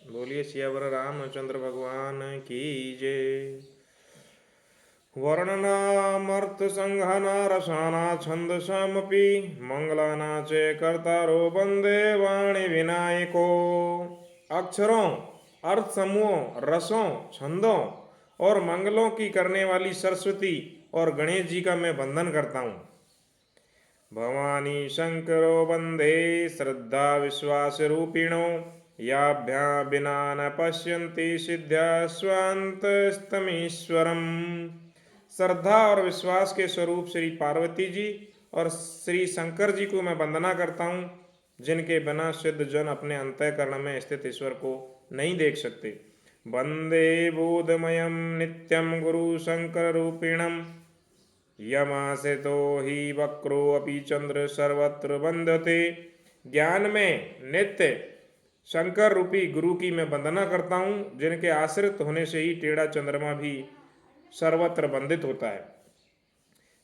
बोलिए सियावर रामचंद्र भगवान की जय। वर्णनामर्थ संघना रसाना छंदसामपि मंगलाना चे कर्तारो वंदे वाणी विनायको। अक्षरों, अर्थ समूहों, रसों, छंदों और मंगलों की करने वाली सरस्वती और गणेश जी का मैं वंदन करता हूँ। भवानी शंकरो वंदे श्रद्धा विश्वास रूपिणो याभ्यां बिना न पश्यन्ति सिद्ध्या स्वान्तस्तमीश्वरम। श्रद्धा और विश्वास के स्वरूप श्री पार्वती जी और श्री शंकर जी को मैं वंदना करता हूँ, जिनके बिना सिद्ध जन अपने अंतःकरण में स्थित ईश्वर को नहीं देख सकते। वंदे बोधमयम नित्यम गुरु शंकर रूपिणम यमासितो ही वक्रो अपि चंद्र सर्वत्र वंदते। ज्ञान में नित्य शंकर रूपी गुरु की मैं वंदना करता हूँ, जिनके आश्रित होने से ही टेढ़ा चंद्रमा भी सर्वत्र वंदित होता है।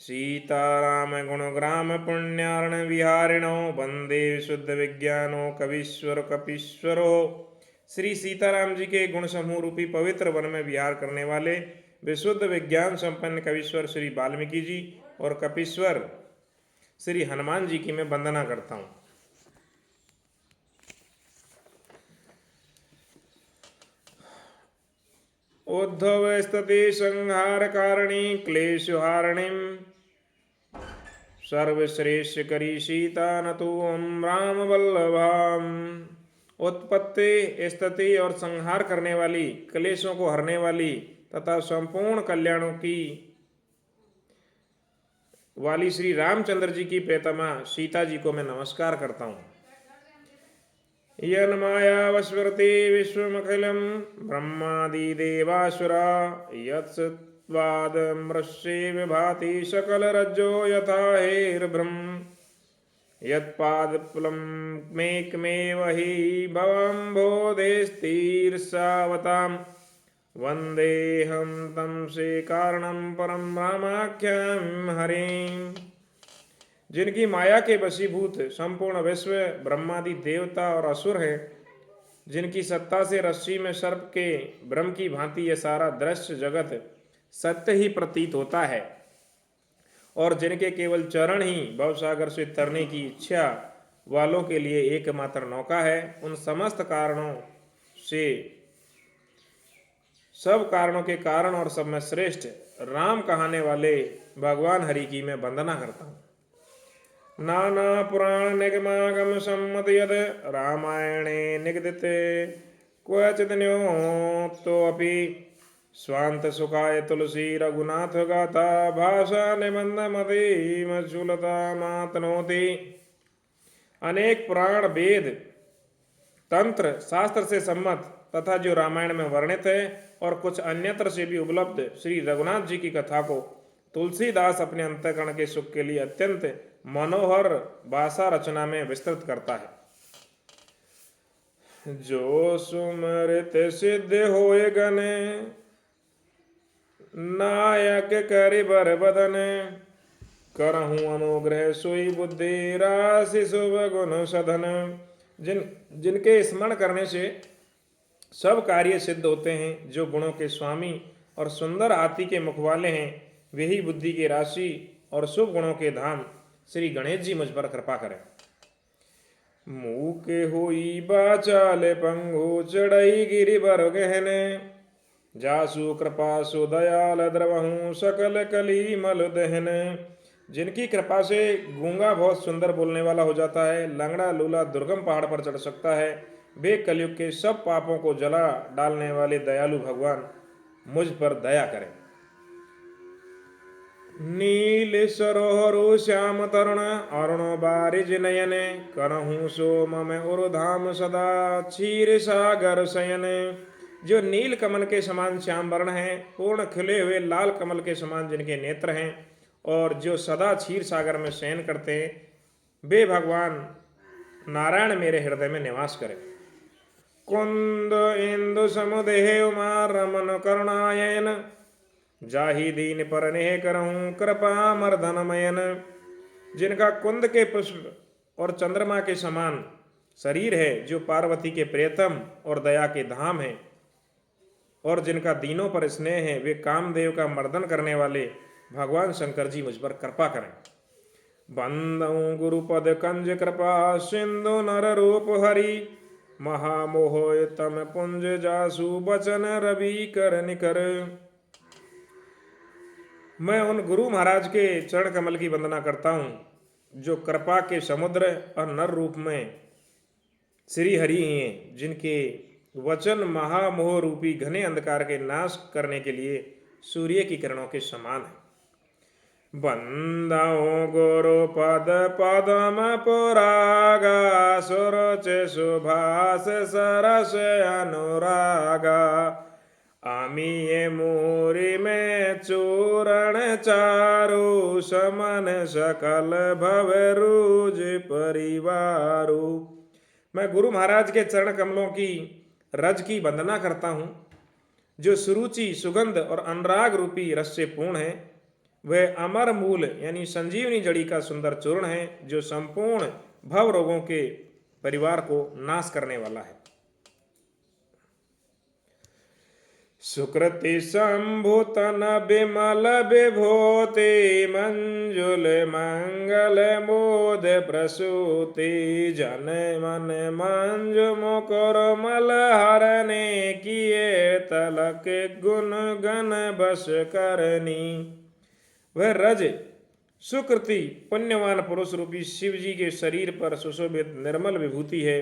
सीताराम गुणग्राम पुण्यार्ण विहारिणो वंदे शुद्ध विज्ञानो कवीश्वर कपीश्वरो। श्री सीताराम जी के गुण समूह रूपी पवित्र वन में विहार करने वाले विशुद्ध विज्ञान संपन्न कवीश्वर श्री वाल्मीकि जी और कपीश्वर श्री हनुमान जी की मैं वंदना करता हूँ। उद्धव स्तति संहार कारिणी क्लेशहारिणीं सर्वश्रेष्ठ करी सीता न तो राम वल्लभाम। उत्पत्ति स्थिति और संहार करने वाली, क्लेशों को हरने वाली तथा संपूर्ण कल्याणों की वाली श्री रामचंद्र जी की प्रेतमा सीता जी को मैं नमस्कार करता हूँ। यन माया वस्वरते विश्वमखिलम ब्रह्मादि देवासुरा यत्सत्वाद मृष्ये विभाति सकल रज्जो यथा हेर्ब्रह्म यत्पादपुलम मेकमेव हि भवम्भोदेस्तीर्षावताम् वंदेहम तम से कारणम परम रामाख्यम हरिम। जिनकी माया के वशीभूत संपूर्ण विश्व ब्रह्मादि देवता और असुर है, जिनकी सत्ता से रस्सी में सर्प के ब्रह्म की भांति यह सारा दृश्य जगत सत्य ही प्रतीत होता है, और जिनके केवल चरण ही भवसागर से तरने की इच्छा वालों के लिए एकमात्र नौका है, उन समस्त कारणों से सब कारणों के कारण और सब में श्रेष्ठ राम कहने वाले भगवान हरि की मैं वंदना करता हूँ। नाना पुराण निगमागम सम्मत यद रामायणे निगदिते क्वचित् न्योतोऽपि स्वांत सुखाय तुलसी रघुनाथ गाथा भाषा निबंध मदीमचूलता मातनोति। अनेक पुराण वेद तंत्र शास्त्र से सम्मत तथा जो रामायण में वर्णित है और कुछ अन्यत्र से भी उपलब्ध श्री रघुनाथ जी की कथा को तुलसीदास अपने अंतःकरण के सुख के लिए अत्यंत मनोहर भाषा रचना में विस्तृत करता है। जो सुमृत सिद्ध होए गने नायक करि बर बदन करहूं अनुग्रह सोई बुद्धि राशि शुभ गुण सधन। जिनके स्मरण करने से सब कार्य सिद्ध होते हैं, जो गुणों के स्वामी और सुंदर हाथी के मुख वाले हैं, वही बुद्धि की राशि और शुभ गुणों के धाम श्री गणेश जी मुझ पर कृपा करें। मूके होई बाचाले पंगु चढ़ई गिरि बर गहने जासु कृपा सु दयाल द्रवहूं सकल कली मल दहन। जिनकी कृपा से गूंगा बहुत सुंदर बोलने वाला हो जाता है, लंगड़ा लूला दुर्गम पहाड़ पर चढ़ सकता है, वे कलयुग के सब पापों को जला डालने वाले दयालु भगवान मुझ पर दया करें। नील सरोहरु श्याम तरुण अरुण बारिज नयन करहूं सोम में उर्धाम सदा क्षीर सागर शयन। जो नील कमल के समान श्याम वर्ण है, पूर्ण खिले हुए लाल कमल के समान जिनके नेत्र हैं और जो सदा क्षीर सागर में शयन करते हैं, वे भगवान नारायण मेरे हृदय में निवास करें। कुंद इंदु समुदेह उमा रमन करुणायन जाहि दीन पर नेह करहूं कृपा मर्दनमयन। जिनका कुंद के पुष्प और चंद्रमा के समान शरीर है, जो पार्वती के प्रियतम और दया के धाम है, और जिनका दीनों पर स्नेह है, वे कामदेव का मर्दन करने वाले भगवान शंकर जी मुझ पर कृपा करें। बंदऊ गुरुपद कंज कृपा सिंधु नर रूप हरि, महामोह तम पुंज जासु बचन रवि कर निकर। मैं उन गुरु महाराज के चरण कमल की वंदना करता हूँ, जो कृपा के समुद्र और नर रूप में श्री हरि ही हैं, जिनके वचन महामोह रूपी घने अंधकार के नाश करने के लिए सूर्य की किरणों के समान है। बंदो गुरु पद पदम पुरागा, सुरुच सुभाष सरस अनुरागा, आमिये मोरी में चूरण चारु, समन सकल भव रूज परिवारु। मैं गुरु महाराज के चरण कमलों की रज की वंदना करता हूँ, जो सुरुचि सुगंध और अनुराग रूपी रस से पूर्ण है। वह अमर मूल यानी संजीवनी जड़ी का सुंदर चूर्ण है, जो संपूर्ण भव रोगों के परिवार को नाश करने वाला है। सुकृति संभूतन विमल विभूति, मंजुल मंगल मोद प्रसूति, जन मन मंजु मुकुर मल हरने, किए तलक गुण गण बस करनी। वह रज सुकृति पुण्यवान पुरुष रूपी शिव जी के शरीर पर सुशोभित निर्मल विभूति है,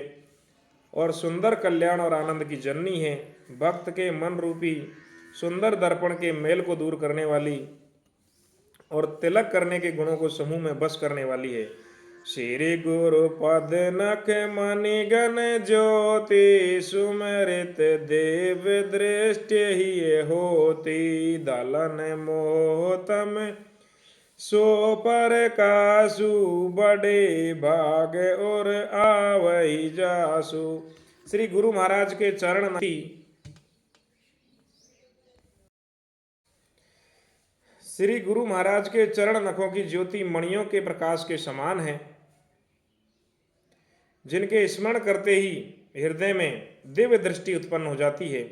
और सुंदर कल्याण और आनंद की जननी है। भक्त के मन रूपी सुंदर दर्पण के मेल को दूर करने वाली और तिलक करने के गुणों को समूह में बस करने वाली है। श्री गुरु पद नख मणि गण ज्योति, सुमरित देव दृष्टि ही होती, दलन मोहतम सो पर कासु, बड़े भाग और आवई जासु। श्री गुरु महाराज के चरण श्री गुरु महाराज के चरण नखों की ज्योति मणियों के प्रकाश के समान है, जिनके स्मरण करते ही हृदय में दिव्य दृष्टि उत्पन्न हो जाती है।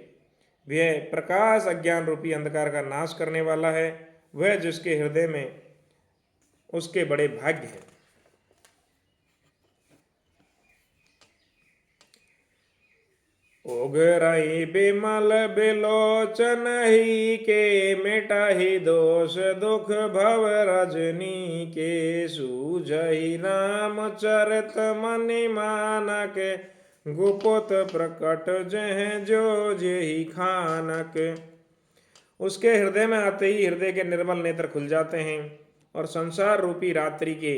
वह प्रकाश अज्ञान रूपी अंधकार का नाश करने वाला है। वह जिसके हृदय में उसके बड़े भाग्य हैं। उगरई बिमल बिलोचन ही के, मिटाही दोष दुख भव रजनी के, सूझही राम चरित मनि मानक, गुप्त प्रकट जह जो जेहि खानक। उसके हृदय में आते ही हृदय के निर्मल नेत्र खुल जाते हैं, और संसार रूपी रात्रि के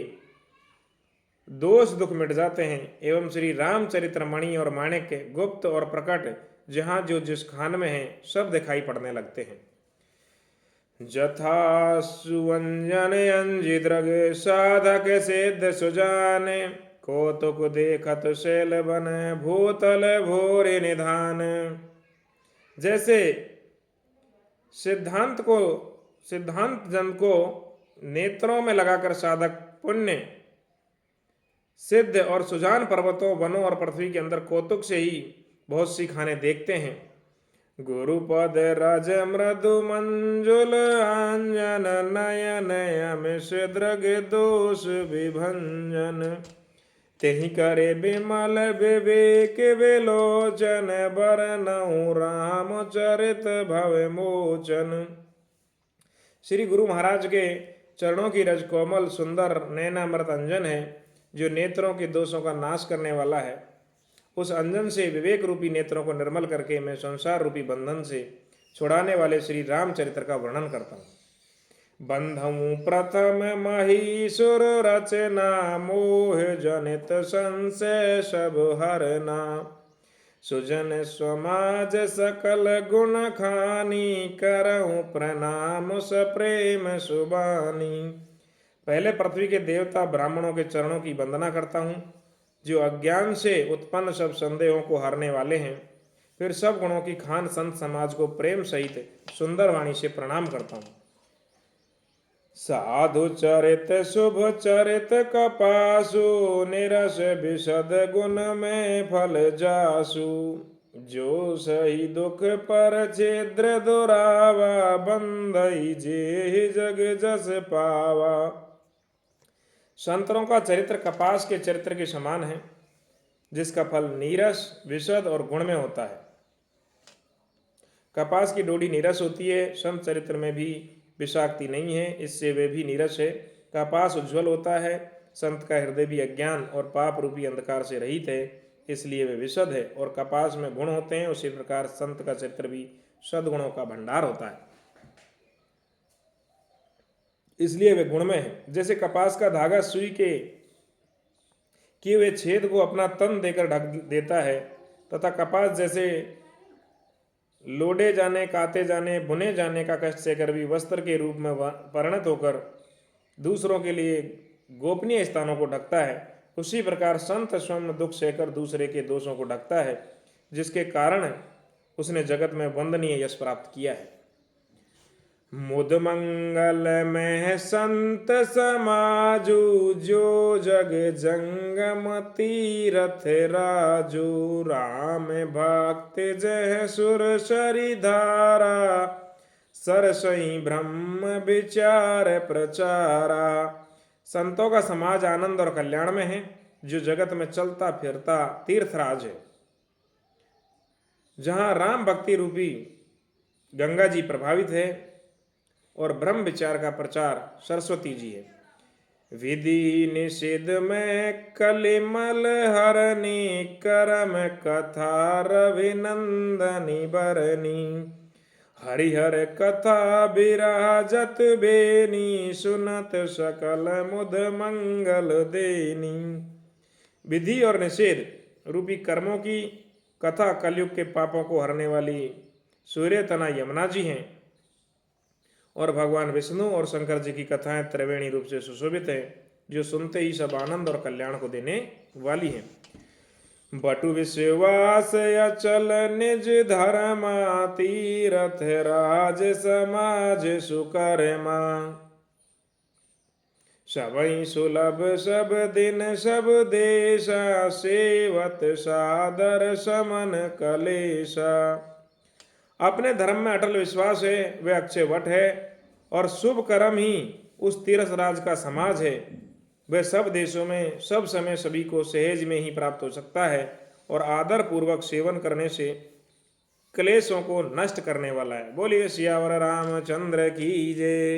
दोष दुख मिट जाते हैं, एवं श्री रामचरित्र मणि और माणिक्य गुप्त और प्रकट जहां जो जिस खान में है सब दिखाई पड़ने लगते हैं। जथा सुवंजन अंजिद्रग साधक सिद्ध सुजान, कौतुक देखत शैल बन भूतल भोरे निधान। जैसे सिद्धांत जन को नेत्रों में लगाकर साधक पुण्य सिद्ध और सुजान पर्वतों वनों और पृथ्वी के अंदर कौतुक से ही बहुत सी खाने देखते हैं। गुरुपद रज मृदु मंजुल अंजन, नयन अमिष दृग दोष विभंजन, तेहि करे विमल विवेक विलोचन, बरनऊ रामचरित भव मोचन। श्री गुरु महाराज के चरणों की रज कोमल सुंदर नैनामृत अंजन है, जो नेत्रों के दोषों का नाश करने वाला है। उस अंजन से विवेक रूपी नेत्रों को निर्मल करके मैं संसार रूपी बंधन से छुड़ाने वाले श्री रामचरित्र का वर्णन करता हूँ। बंधऊ प्रथम महीसुर रचना, मोह जनित संशय सब हरना, सुजन समाज सकल गुण खानी, करऊं प्रणाम सप्रेम सुबानी। पहले पृथ्वी के देवता ब्राह्मणों के चरणों की वंदना करता हूँ, जो अज्ञान से उत्पन्न सब संदेहों को हरने वाले हैं। फिर सब गुणों की खान संत समाज को प्रेम सहित सुंदर वाणी से प्रणाम करता हूँ। साधु चरित शुभ चरित कपासु, निरस विशद गुण में फल जासु। जो सही दुख पर छिद्र दुरावा, बंधई जे जग जस पावा। संतों का चरित्र कपास के चरित्र के समान है, जिसका फल नीरस विशद और गुण में होता है। कपास की डोडी नीरस होती है, संत चरित्र में भी विषाक्ति नहीं है, इससे वे भी नीरस है। कपास उज्ज्वल होता है, संत का हृदय भी अज्ञान और पाप रूपी अंधकार से रहित है, इसलिए वे विशद है। और कपास में गुण होते हैं, उसी प्रकार संत का चरित्र भी सद्गुणों का भंडार होता है, इसलिए वे गुण में है। जैसे कपास का धागा सुई के किए हुए छेद को अपना तन देकर ढक देता है, तथा कपास जैसे लोडे जाने, काते जाने, बुने जाने का कष्ट सहकर भी वस्त्र के रूप में परिणत होकर दूसरों के लिए गोपनीय स्थानों को ढकता है, उसी प्रकार संत स्वयं दुख सहकर दूसरे के दोषों को ढकता है, जिसके कारण उसने जगत में वंदनीय यश प्राप्त किया है। मुद मंगल में संत समाजू, जो जग जंगम तीरथ राजू। राम भक्त जय सुर सरि धारा, सरसई ब्रह्म विचार प्रचारा। संतों का समाज आनंद और कल्याण में है, जो जगत में चलता फिरता तीर्थराज है। जहाँ राम भक्ति रूपी गंगा जी प्रभावित है और ब्रह्म विचार का प्रचार सरस्वती जी है। विधि निषेध में कलिमल हरनी, करम कथा रविनंदनी बरनी। हरिहर कथा विराजत बेनी, सुनत सकल मुद मंगल देनी। विधि और निषेध रूपी कर्मों की कथा कलयुग के पापों को हरने वाली सूर्य तना यमुना जी हैं, और भगवान विष्णु और शंकर जी की कथाएं त्रिवेणी रूप से सुशोभित है, जो सुनते ही सब आनंद और कल्याण को देने वाली हैं। बटु विश्वास अचल निज धर्मा, तीरथ राज समाज सुकर्मा। सबई सुलभ सब दिन सब देशा, सेवत सादर समन कलेशा। अपने धर्म में अटल विश्वास है, वे अक्षय वट है, और शुभ कर्म ही उस तीरथ राज का समाज है। वह सब देशों में सब समय सभी को सहज में ही प्राप्त हो सकता है, और आदर पूर्वक सेवन करने से क्लेशों को नष्ट करने वाला है। बोलिए सियावर रामचंद्र की जय।